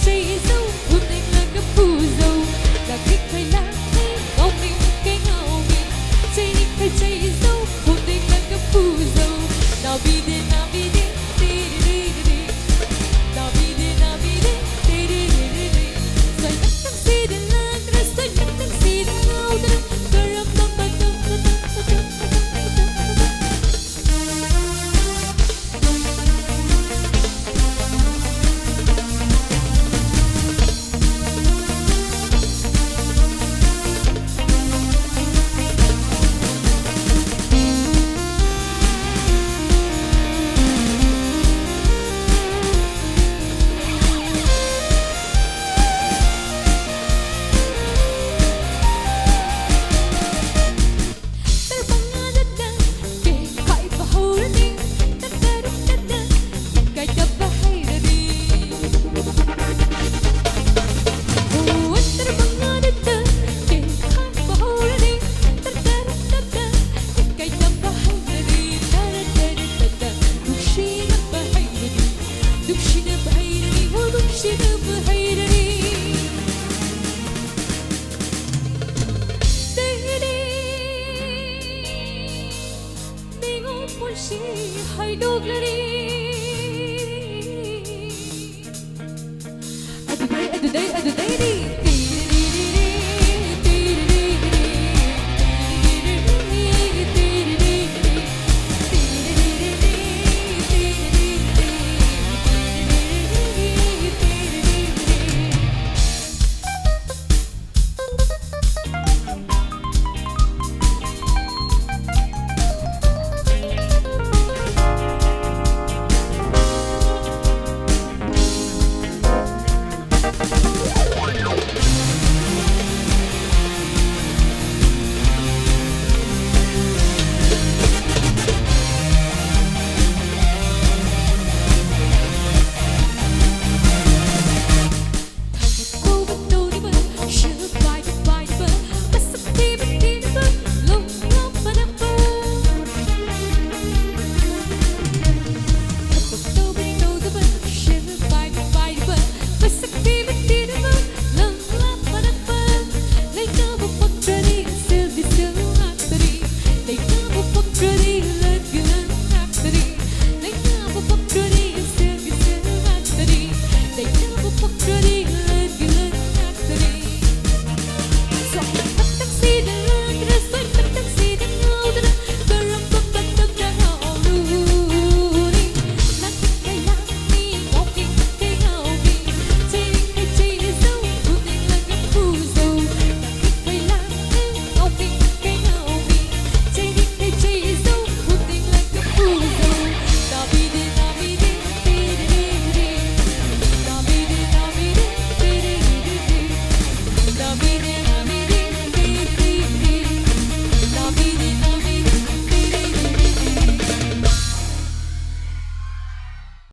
chạy dâu hôn anh là cái phù dâu là thích hay là thế ngọc mình cái ngạo mình chạy đi hay chạy dâu hôn anh là cái phù dâu nào bi đi đi đi đi nào bi đi đi đi đi xoay nhắc nhắc xì đến lan ra xoay nhắc nhắc xì đến ngao đến cờ rập băm băm băm băm băm hay đục lên đi ở từ đây đi